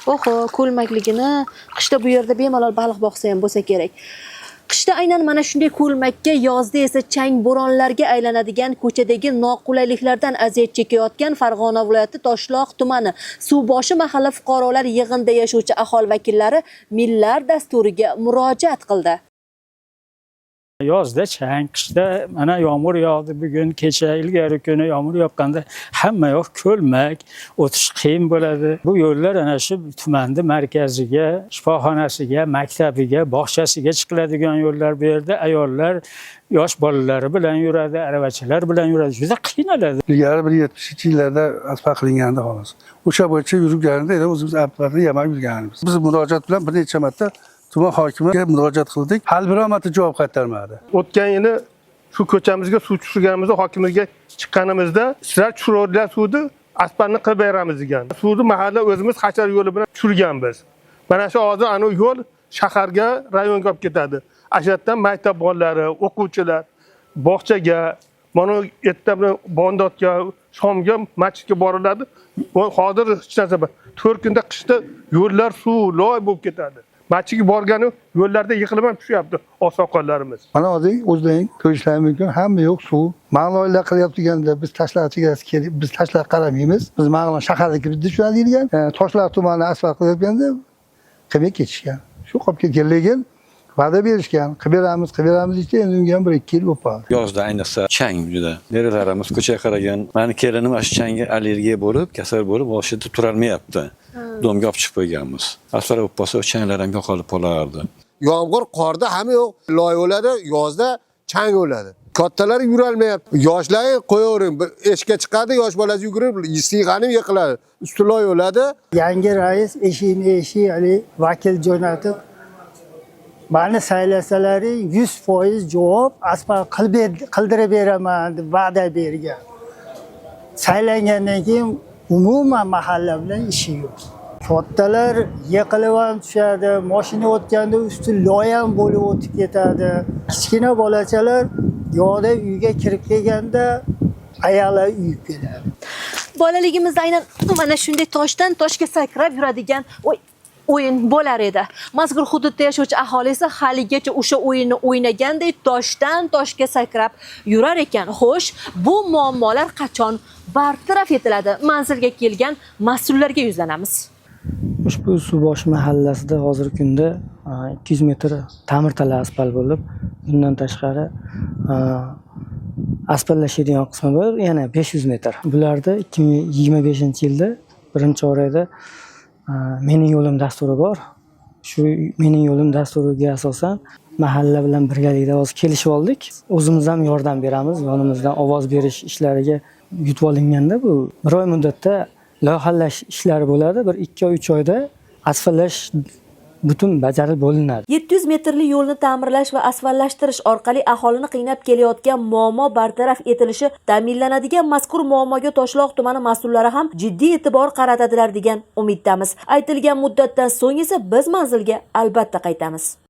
Oho, ko'lmakligini qishda bu yerda bemalol baliq boqsa ham bo'lsa kerak. Qishda aynan mana shunday ko'lmakka, yozda esa chang bo'ronlarga aylanadigan ko'chadagi noqulayliklardan aziyat chekayotgan Farg'ona viloyati Toshloq tumani Suvboshi mahalla fuqarolar yig'inida yashovchi aholi vakillari Millar dasturiga murojaat qildi. Yozda chang, qishda mana yomg'ir yog'di. Bugun kecha ilgari kuni yomg'ir yoqqanda hamma yoq ko'lmak, o'tish qiyin bo'ladi. Bu yo'llar ana shu tumanning markaziga, shifoxonasiga, maktabiga, bog'chasiga chiqiladigan yo'llar. Bu yerda ayollar yosh bolalari bilan yuradi, aravachalar bilan yuradi. Juda qiynaladi. Ilgari 70-yillarda asfalt qilinganda xolos. O'sha bo'yicha yurganida o'zimiz asfaltni yamab yurganmiz. Biz murojaat bilan bir necha marta tuman hokimiga murojaat qildik. Hal biror marta javob qaytarmadi. O'tgan yili shu ko'chamizga suv tushirganimizda hokimlikka chiqqanimizda sizlar tushiradigan suvni asfaltni qilib beramiz degan. Suvni mahalla o'zimiz hashar yo'li bilan tushirganmiz. Mana shu hozir ana yo'l shaharga, rayonga olib ketadi. Ashaddan maktab bolalari, o'quvchilar bog'chaga, mana ertadan bondotga, shomga, masjidga boriladi. Hozir hech narsa bor. 4 kunda qishda yo'llar suv, loy bo'lib ketadi. Masjidga borgani yo'llarda yiqilib ham tushyapti oqsoqollarimiz. Mana hozir o'zlaring ko'rishlari mumkin, hamma yo'q suv. Ma'lumotlar qilyapti deganda biz tashlashga kelib, biz tashlab qaramaymiz. Biz ma'lum shaharga kirib tushadigan, Toshloq tumani asfalt qilayotganda qilmay ketishgan. Shu qolib ketgan, lekin va'da berishgan, qilib beramiz deydi, endi unga ham 1-2 yil bo'lib qoldi. Yozda ayniqsa chang juda. Neralarimiz ko'chaga qaragan. Meni kelinim shu changga allergiya bo'lib, kasal bo'lib, boshida turolmayapti. Domga olib chiqib qo'yganmiz. Asfalt bo'lib qolsa, changlar ham yo'qolib qolardi. Yomg'ir, qorda hamma yo'q loy bo'ladi, yozda chang bo'ladi. Kattalar yurolmayapti. Yoshlar qo'yavering, bir eshikka chiqadi, yosh bolasi yugurib, siyg'anib yiqiladi. Usti loy bo'ladi. Yangi rais eshik ali vakil jo'natib mani saylasalaring 100% javob asfalt qildirib beraman deb va'da bergan. Saylangandan keyin umuman mahalla bilan ishi yo'q. Kattalar yiqilib ham tushadi, mashina o'tganda usti loy ham bo'lib o'tib ketadi. Kichkina bolachalar yo'lda uyga kirib kelganda ayollar uyib keladi. Bolaligimizda aynan mana shunday toshdan toshga sakrab yuradigan o'yin bo'lar edi. Mazkur hududda yashovchi aholi esa haligacha o'sha o'yinni o'ynaganday toshdan toshga sakrab yurar ekan. Xo'sh, bu muammolar qachon bartaraf etiladi? Manzilga kelgan mas'ullarga yuzlanamiz. Ushbu Suvboshi mahallasida hozirgi kunda 200 metr ta'mirtalab asfalt bo'lib, bundan tashqari asfaltlashadigan qismi bor, yana 500 metr. Bularda 2025-yilda birinchi oyda mening yo'lim dasturi bor. Shu mening yo'lim dasturiga asosan mahalla bilan birgalikda hozir kelishib oldik. O'zimiz ham yordam beramiz, yonimizdan ovoz berish ishlariga yutib olinganda bu bir oy muddatda loyihalash ishlari bo'ladi. Bir 2-3 oyda asfaltlash butun bajarib bo'linadi. 700 metrli yo'lni ta'mirlash va asfaltlashtirish orqali aholini qiynab kelayotgan muammo bartaraf etilishi ta'minlanadigan mazkur muammoga Toshloq tumani mas'ullari ham jiddiy e'tibor qaratadilar degan umiddamiz. Aytilgan muddatdan so'ng esa biz manzilga albatta qaytamiz.